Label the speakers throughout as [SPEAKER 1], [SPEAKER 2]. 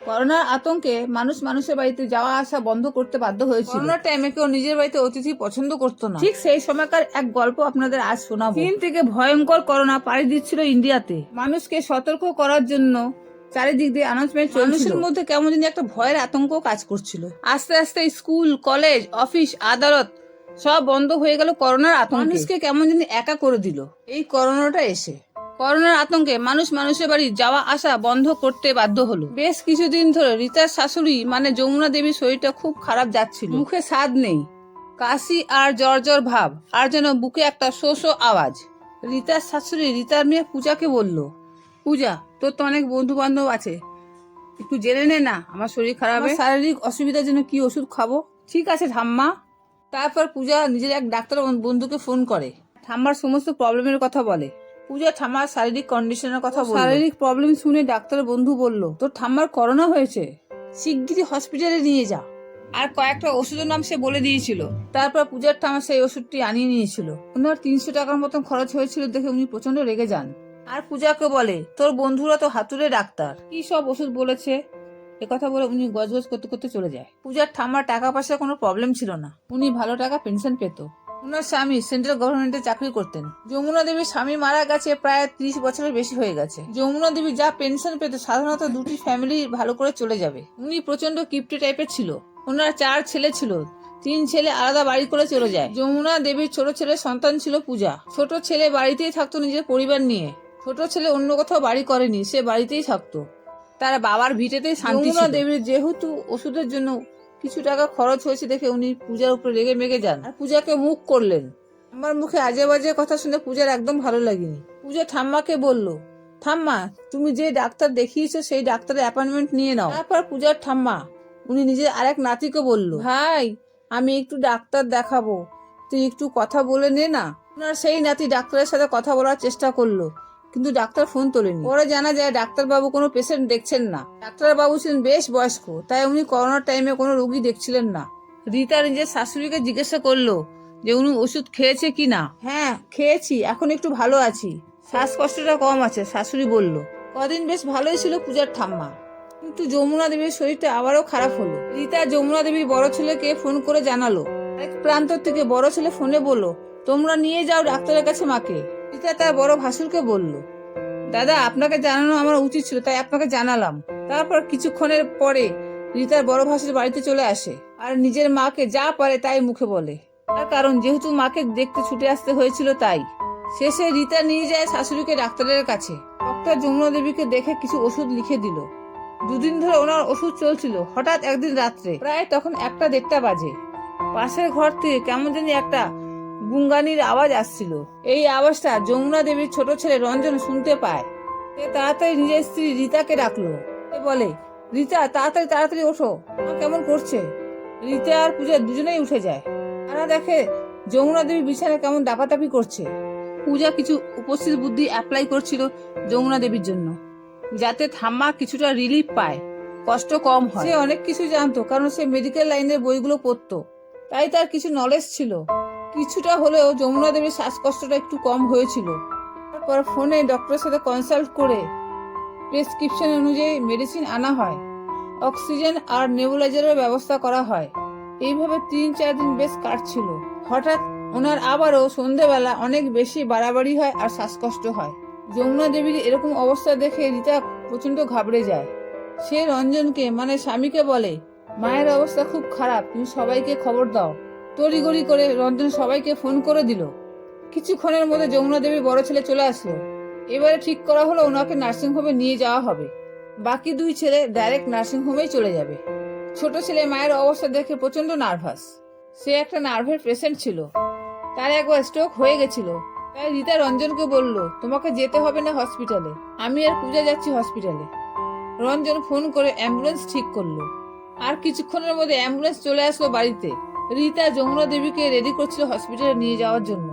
[SPEAKER 1] করোনার আতঙ্কে মানুষের বাড়িতে যাওয়া আসা বন্ধ করতে বাধ্য হয়েছিল। করোনার টাইমে কেউ নিজের বাড়িতে অতিথি পছন্দ করতো না। ঠিক সেই সময়কার এক গল্প আপনাদের আজ শোনাবো। চীন থেকে ভয়ঙ্কর করোনা পাড়ি দিচ্ছিল ইন্ডিয়াতে। মানুষকে সতর্ক করার জন্য চারিদিক দিয়ে অ্যানাউন্সমেন্ট চলছিল। মানুষের মধ্যে কেমন যেন একটা ভয়ের আতঙ্ক কাজ করছিল। আস্তে আস্তে স্কুল, কলেজ, অফিস, আদালত সব বন্ধ হয়ে গেল করোনার আতঙ্কে। মানুষকে কেমন যেন একা করে দিল এই করোনাটা এসে। করোনার আতঙ্কে মানুষের বাড়ি যাওয়া আসা বন্ধ করতে বাধ্য হলো। বেশ কিছুদিন ধরে রীতার শাশুড়ি মানে যমুনা দেবীর শরীরটা খুব খারাপ যাচ্ছিল। মুখে স্বাদ নেই, কাশি আর জ্বর ভাব, আর যেন বুকে একটা শো শো আওয়াজ। রীতার শাশুড়ি রীতার মেয়ে পূজাকে বলল, পূজা, তোর তো অনেক বন্ধু বান্ধব আছে, একটু জেনে নে না আমার শরীর খারাপ, শারীরিক অসুবিধার জন্য কি ওষুধ খাবো। ঠিক আছে ঠাম্মা। তারপর পূজা নিজের এক ডাক্তার বন্ধুকে ফোন করে ঠাম্মার সমস্ত প্রবলেমের কথা বলে। পূজা ঠাম্মার শারীরিক কন্ডিশনের কথা বলল। শারীরিক প্রবলেম শুনে ডাক্তার বন্ধু বলল, তোর ঠাম্মার করোনা হয়েছে, শিগগিরই হসপিটালে নিয়ে যা। আর কয়েকটা ওষুধের নাম সে বলে দিয়েছিল। তারপর পূজার ঠাম্মা সেই ওষুধটি আনিয়ে নিয়েছিল। ওনার 300 টাকার মতন খরচ হয়েছিল দেখে উনি প্রচন্ড রেগে যান। আর পূজাকে বলে, তোর বন্ধুরা তো হাতুড়ে ডাক্তার, কি সব ওষুধ বলেছে। একথা বলে উনি গজগজ করতে করতে চলে যায়। পূজার ঠাম্মার টাকা পয়সার কোনো প্রবলেম ছিল না, উনি ভালো টাকা পেনশন পেত। ওনার স্বামী সেন্ট্রাল গভর্নমেন্টে চাকরি করতেন। যমুনা দেবীর স্বামী মারা গেছে প্রায় 30 বছরের বেশি হয়ে গেছে। যমুনা দেবী যা পেনশন পেত সাধারণত দুটি ফ্যামিলি ভালো করে চলে যাবে। উনি প্রচন্ড কিপ্টে টাইপের ছিল। ওনার 4 ছেলে ছিল, 3 ছেলে আলাদা বাড়ি করে চলে যায়। যমুনা দেবীর ছোট ছেলের সন্তান ছিল পূজা। ছোট ছেলে বাড়িতেই থাকতো নিজের পরিবার নিয়ে। ছোট ছেলে অন্য কোথাও বাড়ি করেনি, সে বাড়িতেই থাকতো, তার বাবার ভিটেতেই শান্তি ছিল। যমুনা দেবীর যেহেতু ওষুধের জন্য কিছু টাকা খরচ হয়েছে দেখে উনি পূজার উপরে রেগে মেগে যান আর পূজাকে মুখ করলেন। আমার মুখে আজে বাজে কথা শুনে পূজার একদম ভালো লাগেনি। পূজা ঠাম্মাকে বলল, ঠাম্মা, তুমি যে ডাক্তার দেখিয়েছো সেই ডাক্তারের অ্যাপয়েন্টমেন্ট নিয়ে নাও। তারপর পূজার ঠাম্মা উনি নিজের আরেক নাতিকে বলল, ভাই, আমি একটু ডাক্তার দেখাবো, তুই একটু কথা বলে নে না। ওনার সেই নাতি ডাক্তারের সাথে কথা বলার চেষ্টা করলো, কিন্তু ডাক্তার ফোন তোলেনি। পরে জানা যায় ডাক্তার বাবু কোনো পেশেন্ট দেখছেন না। ডাক্তার বাবু ছিলেন বেশ বয়স্ক, তাই উনি করোনার টাইমে কোনো রোগী দেখছিলেন না। রীতা নিজের শাশুড়িকে জিজ্ঞাসা করলো যে উনি ওষুধ খেয়েছে কি না। হ্যাঁ খেয়েছি, এখন একটু ভালো আছি, শ্বাসকষ্টটা কম আছে, শাশুড়ি বলল। কদিন বেশ ভালোই ছিল পূজার ঠাম্মা, কিন্তু যমুনা দেবীর শরীরটা আবারও খারাপ হলো। রীতা যমুনা দেবীর বড় ছেলেকে ফোন করে জানালো। এক প্রান্ত থেকে বড় ছেলে ফোনে বলল, তোমরা নিয়ে যাও ডাক্তারের কাছে মাকে। রীতা তার বড় ভাসুরকে বলল, দাদা, আপনাকে জানানো আমার উচিত ছিল, তাই আপনাকে জানালাম। তারপর কিছুক্ষণের পরে রীতার বড় ভাসুর বাড়িতে চলে আসে আর নিজের মাকে যা পারে তাই মুখে বলে। তার কারণ যেহেতু মাকে দেখতে ছুটে আসতে হয়েছিল তাই। শেষে রীতা নিয়ে যায় শাশুড়িকে ডাক্তারের কাছে। ডক্টর যমুনা দেবীকে দেখে কিছু ওষুধ লিখে দিল। 2 দিন ধরে ওনার ওষুধ চলছিল। হঠাৎ একদিন রাত্রে প্রায় তখন 1টা-1:30 বাজে পাশের ঘর থেকে কেমন জানি একটা গুঙ্গানির আওয়াজ আসছিল। এই আওয়াজটা যমুনা দেবীর ছোট ছেলে রঞ্জন শুনতে পায়। সে তাড়াতাড়ি নিজের স্ত্রী রীতাকে ডাকলো। সে বলে, রীতা, তাড়াতাড়ি ওঠো, মা কেমন করছে। রীতা আর পূজা দুজনেই উঠে যায়। তারা দেখে যমুনা দেবী বিছানায় কেমন দাপাদাপি করছে। পূজা কিছু উপস্থিত বুদ্ধি অ্যাপ্লাই করছিল যমুনা দেবীর জন্য, যাতে ঠাম্মা কিছুটা রিলিফ পায়, কষ্ট কম হয়। সে অনেক কিছু জানতো, কারণ সে মেডিকেল লাইনের বইগুলো পড়তো, তাই তার কিছু নলেজ ছিল। কিছুটা হলেও যমুনা দেবীর শ্বাসকষ্টটা একটু কম হয়েছিল। তারপর ফোনে ডক্টরের সাথে কনসাল্ট করে প্রেসক্রিপশন অনুযায়ী মেডিসিন আনা হয়, অক্সিজেন আর নেবুলাইজারের ব্যবস্থা করা হয়। এইভাবে 3-4 দিন বেশ কাটছিল। হঠাৎ ওনার আবারও সন্ধেবেলা অনেক বেশি বাড়াবাড়ি হয় আর শ্বাসকষ্ট হয়। যমুনা দেবীর এরকম অবস্থা দেখে রীতা প্রচন্ড ঘাবড়ে যায়। সে রঞ্জনকে মানে স্বামীকে বলে, মায়ের অবস্থা খুব খারাপ, তুমি সবাইকে খবর দাও। তড়িঘড়ি করে রঞ্জন সবাইকে ফোন করে দিল। কিছুক্ষণের মধ্যে যমুনা দেবীর বড় ছেলে চলে আসলো। এবারে ঠিক করা হলো ওনাকে নার্সিংহোমে নিয়ে যাওয়া হবে। বাকি 2 ছেলে ডাইরেক্ট নার্সিংহোমেই চলে যাবে। ছোট ছেলে মায়ের অবস্থা দেখে প্রচন্ড নার্ভাস। সে একটা নার্ভের পেশেন্ট ছিল, তার একবার স্ট্রোক হয়ে গেছিল। তাই রীতা রঞ্জনকে বলল, তোমাকে যেতে হবে না হসপিটালে, আমি আর পূজা যাচ্ছি হসপিটালে। রঞ্জন ফোন করে অ্যাম্বুলেন্স ঠিক করলো। আর কিছুক্ষণের মধ্যে অ্যাম্বুলেন্স চলে আসলো বাড়িতে। রীতা যমুনা দেবীকে রেডি করছিল হসপিটালে নিয়ে যাওয়ার জন্য,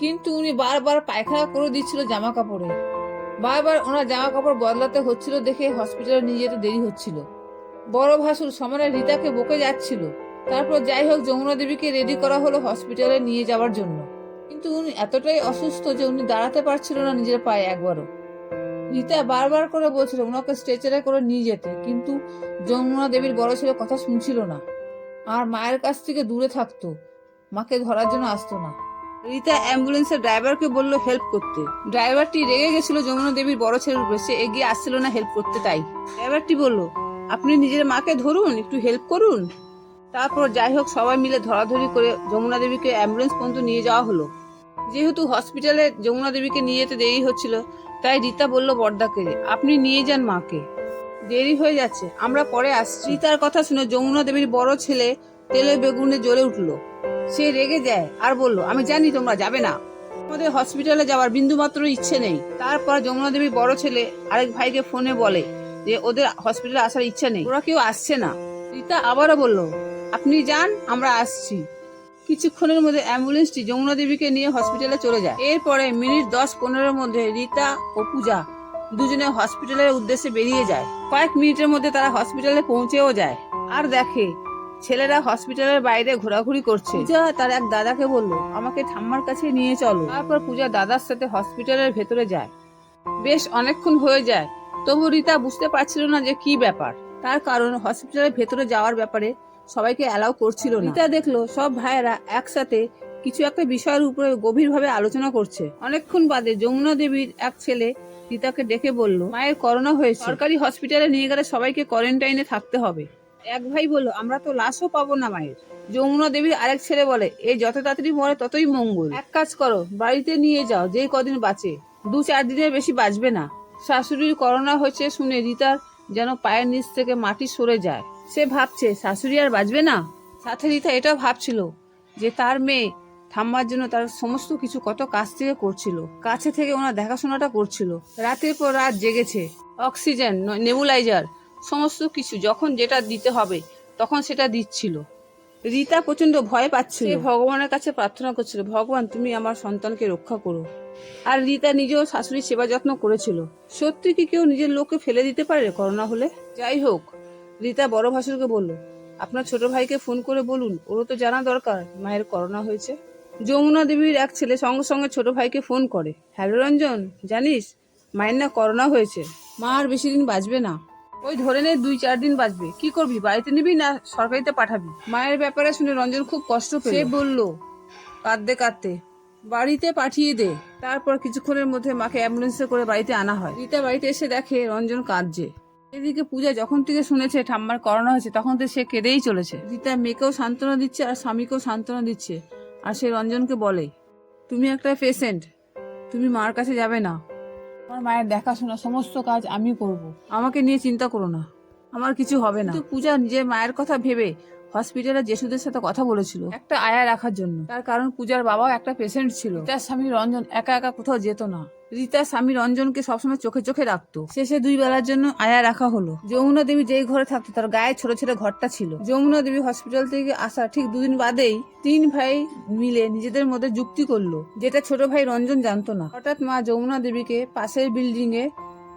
[SPEAKER 1] কিন্তু উনি বারবার পায়খানা করে দিচ্ছিল জামা কাপড়ে। বারবার ওনার জামা কাপড় বদলাতে হচ্ছিল দেখে হসপিটালে নিয়ে যেতে দেরি হচ্ছিল। বড় ভাসুর সমানে রীতাকে বকে যাচ্ছিল। তারপর যাই হোক যমুনা দেবীকে রেডি করা হলো হসপিটালে নিয়ে যাওয়ার জন্য, কিন্তু উনি এতটাই অসুস্থ যে উনি দাঁড়াতে পারছিল না নিজের পায়ে একবারও। রীতা বারবার করে বলছিল ওনাকে স্ট্রেচারে করে নিয়ে যেতে, কিন্তু যমুনা দেবীর বড় ছেলে কথা শুনছিল না আর মায়ের কাছ থেকে দূরে থাকতো, মাকে ধরার জন্য আসতো না। রীতা অ্যাম্বুলেন্সের ড্রাইভারকে বলল হেল্প করতে। ড্রাইভারটি রেগে গেছিল যমুনা দেবীর বড় ছেলের উপরে, সে এগিয়ে আসছিল না হেল্প করতে। তাই ড্রাইভারটি বলল আপনি নিজের মাকে ধরুন, একটু হেল্প করুন। তারপর যাই হোক সবাই মিলে ধরাধরি করে যমুনা দেবীকে অ্যাম্বুলেন্স পর্যন্ত নিয়ে যাওয়া হলো। যেহেতু হসপিটালে যমুনা দেবীকে নিয়ে যেতে দেরি হচ্ছিল, তাই রীতা বলল বর্দাকে আপনি নিয়ে যান মাকে, দেরি হয়ে যাচ্ছে, আমরা পরে আসছি। রীতার কথা শুনে যমুনা দেবীর বড় ছেলে তেলে বেগুনে জ্বলে উঠলো। সে রেগে যায় আর বলল আমি জানি তোমরা যাবে না, আমাদের হসপিটালে যাওয়ার বিন্দু মাত্র ইচ্ছে নেই। তারপর যমুনা দেবীর বড় ছেলে আরেক ভাইকে ফোনে বলে যে ওদের হসপিটালে আসার ইচ্ছা নেই, ওরা কেউ আসছে না। রীতা আবারও বলল আপনি যান, আমরা আসছি। কিছুক্ষণের মধ্যে অ্যাম্বুলেন্সটি যমুনা দেবীকে নিয়ে হসপিটালে চলে যায়। এরপরে মিনিট 10-15 মধ্যে রীতা ও পূজা দুজনে হসপিটালের উদ্দেশ্যে বেরিয়ে যায়। কয়েক মিনিটের মধ্যে তারা হসপিটালে পৌঁছেও যায় আর দেখে ছেলেরা হসপিটালের বাইরে ঘোরাঘুরি করছে। পূজা তার এক দাদাকে বলল আমাকে ঠাম্মার কাছে নিয়ে চলো। তারপর পূজা দাদার সাথে হসপিটালের ভেতরে যায়। বেশ অনেকক্ষণ হয়ে যায়, তবু রীতা বুঝতে পারছিল না যে কি ব্যাপার। তার কারণ হসপিটালের ভেতরে যাওয়ার ব্যাপারে সবাইকে অ্যালাউ করছিল না। রীতা দেখলো সব ভাইয়েরা একসাথে কিছু একটা বিষয়ের উপরে গভীরভাবে আলোচনা করছে। অনেকক্ষণ বাদে যমুনা দেবীর এক ছেলে রীতাকে ডেকে বলল মায়ের করোনা হয়েছে, সরকারি হসপিটালে নিয়ে গেলে সবাইকে কোয়ারেন্টাইনে থাকতে হবে। এক ভাই বলল আমরা তো লাশও পাবো না মায়ের। যমুনা দেবীর আরেক ছেলে বলে এই যত তাড়াতাড়ি মরে ততই মঙ্গল, এক কাজ করো বাড়িতে নিয়ে যাও, যেই কদিন বাঁচে, 2-4 দিনের বেশি বাঁচবে না। শাশুড়ির করোনা হয়েছে শুনে রীতার যেন পায়ের নিচ থেকে মাটি সরে যায়। সে ভাবছে শাশুড়ি আর বাঁচবে না। সাথে রীতা এটাও ভাবছিল যে তার মেয়ে ঠাম্মার জন্য তার সমস্ত কিছু কত কাছ থেকে করছিল, কাছে থেকে ওনার দেখাশোনাটা করছিল, রাতের পর রাত জেগেছে, অক্সিজেন, নেবুলাইজার, সমস্ত কিছু যখন যেটা দিতে হবে তখন সেটা দিচ্ছিল। রীতা প্রচন্ড ভয় পাচ্ছিল, ভগবানের কাছে প্রার্থনা করছিল ভগবান তুমি আমার সন্তানকে রক্ষা করো। আর রীতা নিজেও শাশুড়ির সেবা যত্ন করেছিল। সত্যি কি কেউ নিজের লোককে ফেলে দিতে পারে করোনা হলে? যাই হোক, রীতা বড় ভাসুরকে বলল আপনার ছোট ভাইকে ফোন করে বলুন, ওরও তো জানা দরকার মায়ের করোনা হয়েছে। যমুনা দেবীর এক ছেলে সঙ্গে সঙ্গে ছোট ভাইকে ফোন করে, হ্যালো রঞ্জন, জানিস মায়ের না করোনা হয়েছে, মা আর বেশি দিন বাঁচবে না, ওই ধরে নে 2-4 দিন বাঁচবে। কি করবি, বাড়িতে নিবি না সরকারিতে পাঠাবি? মায়ের ব্যাপারে শুনে রঞ্জন খুব কষ্ট পেল। সে বলল কাঁদতে কাঁদতে বাড়িতে পাঠিয়ে দে। তারপর কিছুক্ষণের মধ্যে মাকে অ্যাম্বুলেন্সে করে বাড়িতে আনা হয়। রীতা বাড়িতে এসে দেখে রঞ্জন কাঁদছে। এদিকে পূজা যখন থেকে শুনেছে ঠাম্মার করোনা হয়েছে তখন থেকে সে কেঁদেই চলেছে। রীতা মেয়েকেও সান্ত্বনা দিচ্ছে আর স্বামীকেও সান্ত্বনা দিচ্ছে। আর সে রঞ্জনকে বলে তুমি একটা পেশেন্ট, তুমি মার কাছে যাবে না, আমার মায়ের দেখাশোনা সমস্ত কাজ আমি করব, আমাকে নিয়ে চিন্তা করো না, আমার কিছু হবে না। পূজা নিজের মায়ের কথা ভেবে হসপিটালে জেসুদের সাথে কথা বলেছিল একটা আয়া রাখার জন্য। তার কারণ পূজার বাবাও একটা পেশেন্ট ছিল। তার স্বামী রঞ্জন একা একা কোথাও যেত না। রীতার স্বামী রঞ্জনকে সবসময় চোখে চোখে রাখতো। শেষে 2 বেলার জন্য আয়া রাখা হলো। যমুনা দেবী যেই ঘরে থাকতো তার গায়ে ছোট ছোট ঘরটা ছিল। যমুনা দেবী হসপিটাল থেকে আসা ঠিক 2 দিন বাদেই 3 ভাই মিলে নিজেদের মধ্যে যুক্তি করলো, যেটা ছোট ভাই রঞ্জন জানতো না। হঠাৎ মা যমুনা দেবীকে পাশের বিল্ডিং এ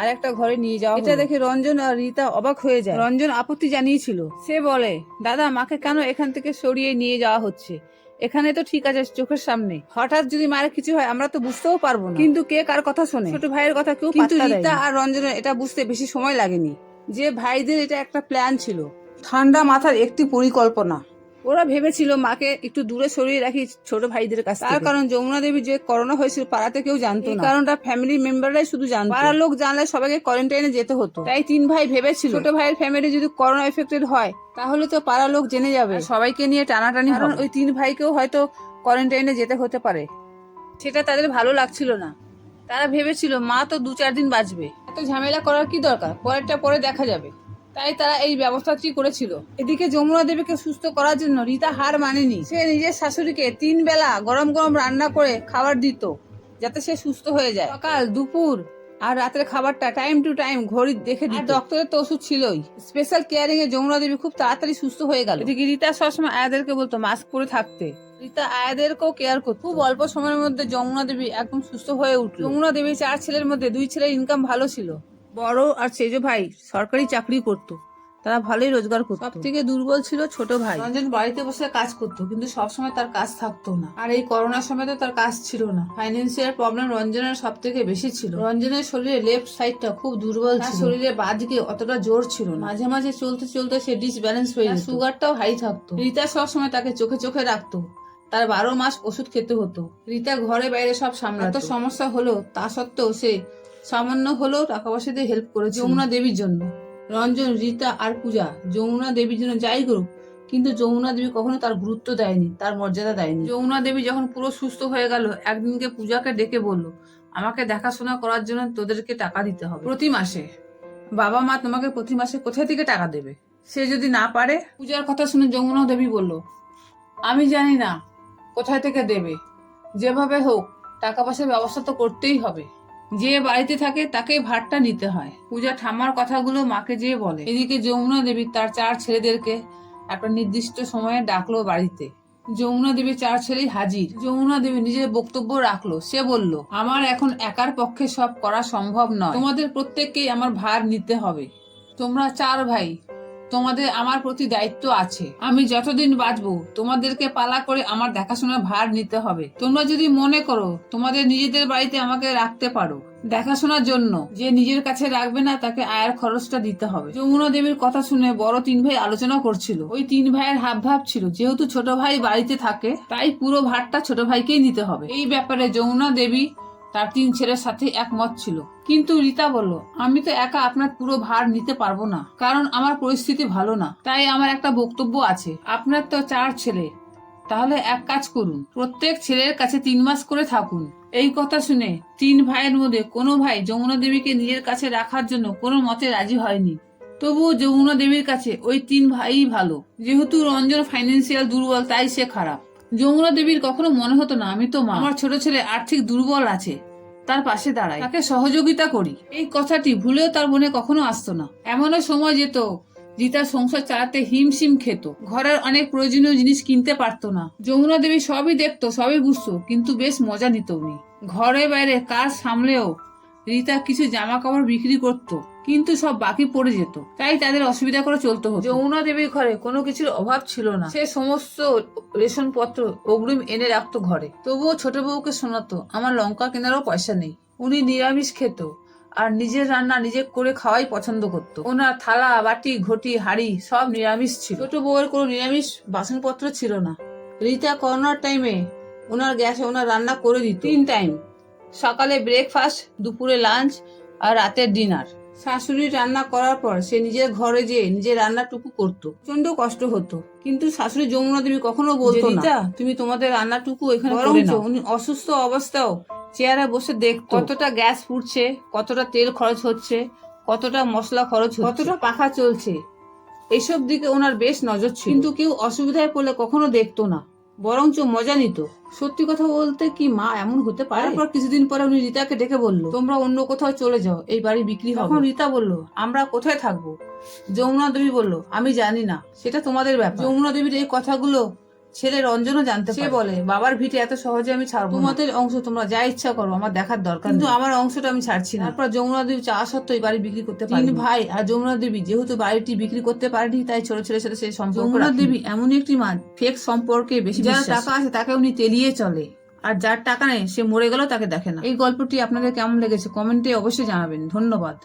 [SPEAKER 1] আর একটা ঘরে নিয়ে যাওয়া। এটা দেখে রঞ্জন আর রীতা অবাক হয়ে যায়। রঞ্জন আপত্তি জানিয়েছিল। সে বলে দাদা মাকে কেন এখান থেকে সরিয়ে নিয়ে যাওয়া হচ্ছে, এখানে তো ঠিক আছে চোখের সামনে, হঠাৎ যদি মায়ের কিছু হয় আমরা তো বুঝতেও পারবো না, কিন্তু কে কার কথা শোনে, ছোট ভাইয়ের কথা কেউ। কিন্তু রীতা আর রঞ্জনের এটা বুঝতে বেশি সময় লাগেনি যে ভাইদের এটা একটা প্ল্যান ছিল, ঠান্ডা মাথার একটি পরিকল্পনা। ওরা ভেবেছিল মাকে একটু দূরে সরিয়ে রাখি ছোট ভাইদের কাছে। তার কারণ যমুনা দেবী যে করোনা হয়েছিল পাড়াতে কেউ জানতো না, কারণটা ফ্যামিলি মেম্বাররাই শুধু জানতো। পাড়ার লোক জানলে সবাইকে কোয়ারেন্টাইনে যেতে হতো। তাই 3 ভাই ভেবেছিল ছোট ভাইয়ের ফ্যামিলি যদি করোনা এফেক্টেড হয় তাহলে তো পাড়ার লোক জেনে যাবে, সবাইকে নিয়ে টানাটানি, কারণ ওই 3 ভাইকেও হয়তো কোয়ারেন্টাইনে যেতে হতে পারে। সেটা তাদের ভালো লাগছিল না। তারা ভেবেছিল মা তো 2-4 দিন বাঁচবে, এত ঝামেলা করার কি দরকার, পরেরটা পরে দেখা যাবে। তাই তারা এই ব্যবস্থাটি করেছিল। এদিকে যমুনা দেবীকে সুস্থ করার জন্য রীতা হার মানেনি। সে নিজের শাশুড়িকে 3 বেলা গরম গরম রান্না করে খাবার দিত যাতে সে সুস্থ হয়ে যায়। সকাল, দুপুর আর রাতের খাবারটা টাইম টু টাইম ঘড়ি দেখে দিত। ডক্টরের তো ওষুধ ছিলই। স্পেশাল কেয়ারিং এ যমুনা দেবী খুব তাড়াতাড়ি সুস্থ হয়ে গেল। এদিকে রীতা সবসময় আয়াদেরকে বলতো মাস্ক পরে থাকতে। রীতা আয়াদেরকেও কেয়ার করত। খুব অল্প সময়ের মধ্যে যমুনা দেবী একদম সুস্থ হয়ে উঠল। যমুনা দেবী 4 ছেলের মধ্যে 2 ছেলের ইনকাম ভালো ছিল। বড় আর সেজ ভাই সরকারি চাকরি করত, তারা ভালোই রোজগার করতো। সব থেকে দুর্বল ছিল ছোট ভাই। রঞ্জন বাড়িতে বসে কাজ করতো, কিন্তু সবসময় তার কাজ থাকতো না। আর এই করোনার সময় তো তার কাজ ছিল না। ফাইন্যান্সিয়াল প্রবলেম রঞ্জনের সব থেকে বেশি ছিল। রঞ্জনের শরীরে লেফট সাইডটা খুব দুর্বল ছিল, শরীরে বাঁ দিকে অতটা জোর ছিল না। মাঝে মাঝে চলতে চলতে সে ডিসব্যালেন্স হয়ে যেত। সুগারটাও হাই থাকতো। রীতা সবসময় তাকে চোখে চোখে রাখতো। তার 12 মাস ওষুধ খেতে হতো। রীতা ঘরে বাইরে সব সামলাতো। এত সমস্যা হলো তা সত্ত্বেও সে সামান্য হলেও টাকা পয়সা দিয়ে হেল্প করেছে যমুনা দেবীর জন্য। রঞ্জন, রীতা আর পূজা যমুনা দেবীর জন্য যাই করুক, কিন্তু যমুনা দেবী কখনো তার গুরুত্ব দেয়নি, তার মর্যাদা দেয়নি। যমুনা দেবী যখন পুরো সুস্থ হয়ে গেল, একদিনকে পূজাকে ডেকে বলল, আমাকে দেখাশোনা করার জন্য তোদেরকে টাকা দিতে হবে প্রতি মাসে। বাবা মা তোমাকে প্রতি মাসে কোথায় থেকে টাকা দেবে? সে যদি না পারে? পূজার কথা শুনে যমুনা দেবী বলল, আমি জানি না কোথায় থেকে দেবে, যেভাবে হোক টাকা পয়সার ব্যবস্থা তো করতেই হবে। যে বাড়িতে থাকে তাকেই ভাতটা নিতে হয়। পূজা ঠাম্মার কথাগুলো মাকে যেয়ে বলে। এদিকে যমুনা দেবী তার 4 ছেলেদেরকে একটা নির্দিষ্ট সময়ে ডাকলো বাড়িতে। যমুনা দেবী 4 ছেলেই হাজির। যমুনা দেবী নিজের বক্তব্য রাখলো। সে বলল, আমার এখন একার পক্ষে সব করা সম্ভব নয়, তোমাদের প্রত্যেককেই আমার ভার নিতে হবে। তোমরা 4 ভাই, তোমাদের আমার প্রতি দায়িত্ব আছে। আমি যতদিন বাঁচবো তোমাদেরকে পালা করে আমার দেখাশোনার ভার নিতে হবে। তোমরা যদি মনে করো তোমাদের নিজেদের বাড়িতে আমাকে রাখতে পারো দেখাশোনার জন্য, যে নিজের কাছে রাখবে না তাকে আয়ের খরচটা দিতে হবে। যমুনা দেবীর কথা শুনে বড় 3 ভাই আলোচনা করছিল। ওই 3 ভাইয়ের হাবভাব ছিল, যেহেতু ছোট ভাই বাড়িতে থাকে তাই পুরো ভারটা ছোট ভাইকেই নিতে হবে। এই ব্যাপারে যমুনা দেবী তার 3 ছেলের সাথে একমত ছিল। কিন্তু রীতা বলল, আমি তো একা আপনার পুরো ভার নিতে পারবো না, কারণ আমার পরিস্থিতি ভালো না। তাই আমার একটা বক্তব্য আছে। আপনার তো 4 ছেলে, তাহলে এক কাজ করুন, প্রত্যেক ছেলের কাছে 3 মাস করে থাকুন। এই কথা শুনে 3 ভাইয়ের মধ্যে কোনো ভাই যমুনা দেবীকে নিজের কাছে রাখার জন্য কোনো মতে রাজি হয়নি। তবুও যমুনা দেবীর কাছে ওই 3 ভাইই ভালো। যেহেতু রঞ্জন ফাইন্যান্সিয়াল দুর্বল, তাই সে খারাপ। যমুনা দেবীর কখনো মনে হতো না, আমি তো মা, আমার ছোট ছেলে আর্থিক দুর্বল আছে, তার পাশে দাঁড়াই, তাকে সহযোগিতা করি। এই কথাটি ভুলেও তার মনে কখনো আসতো না। এমনও সময় যেত রীতা সংসার চালাতে হিমশিম খেত, ঘরের অনেক প্রয়োজনীয় জিনিস কিনতে পারতো না। যমুনা দেবী সবই দেখতো, সবই বুঝতো, কিন্তু বেশ মজা নিত উনি। ঘরে বাইরে কাজ সামলেও রীতা কিছু জামা কাপড় বিক্রি করত, কিন্তু সব বাকি পড়ে যেত, তাই তাদের অসুবিধা করে চলতে হতো। যমুনা দেবীর ঘরে কোনো কিছুর অভাব ছিল না। সে সমস্ত রেশন পত্র অগ্রিম এনে রাখতো ঘরে। তবুও ছোট বউকে শোনাতো, আমার লঙ্কা কেনারও পয়সা নেই। উনি নিরামিষ খেত আর নিজের রান্না নিজে করে খাওয়াই পছন্দ করতো। ওনার থালা, বাটি, ঘটি, হাড়ি সব নিরামিষ ছিল। ছোট বউয়ের কোনো নিরামিষ বাসনপত্র ছিল না। রীতা করোনার টাইমে ওনার গ্যাসে ওনার রান্না করে দিত 3 টাইম, সকালে ব্রেকফাস্ট, দুপুরে লাঞ্চ আর রাতের ডিনার। শাশুড়ি রান্না করার পর সে নিজের ঘরে যেয়ে নিজের রান্নাটুকু করতো। প্রচন্ড কষ্ট হতো, কিন্তু শাশুড়ি যমুনা দেবী কখনো বলতো না, তুমি তোমাদের রান্নাটুকু এখানে করে নাও। উনি অসুস্থ অবস্থাও চেয়ারে বসে দেখতো কতটা গ্যাস ফুটছে, কতটা তেল খরচ হচ্ছে, কতটা মশলা খরচ হচ্ছে, কতটা পাখা চলছে। এইসব দিকে ওনার বেশ নজর ছিল, কিন্তু কেউ অসুবিধায় পড়লে কখনো দেখতো না, বরঞ্চ মজা নিত। সত্যি কথা বলতে কি মা এমন হতে পারে? তারপর কিছুদিন পরে উনি রীতাকে ডেকে বলল, তোমরা অন্য কোথাও চলে যাও, এই বাড়ি বিক্রি হবে। তখন রীতা বলল, আমরা কোথায় থাকবো? যমুনা দেবী বলল, আমি জানি না, সেটা তোমাদের ব্যাপার। যমুনা দেবীর এই কথাগুলো ছেলে রঞ্জনও জানতে পারে। সে বলে, বাবার ভিটে এত সহজে আমি ছাড়বো না। তোমাদের অংশ তোমরা যা ইচ্ছা করো, আমার দেখার দরকার, কিন্তু আমার অংশটা আমি ছাড়ছি না। তারপর যমুনা দেবী চাওয়া সত্ত্বেও বাড়ি বিক্রি করতে পারে। 3 ভাই আর যমুনা দেবী যেহেতু বাড়িটি বিক্রি করতে পারেনি, তাই ছোট ছেলের সাথে সেই সম্পর্ক। যমুনা দেবী এমন একটি মা, ফেক সম্পর্কে বেশি, যার টাকা আছে তাকে উনি তেলিয়ে চলে, আর যার টাকা নেই সে মরে গেলেও তাকে দেখে না। এই গল্পটি আপনাদের কেমন লেগেছে কমেন্টে অবশ্যই জানাবেন। ধন্যবাদ।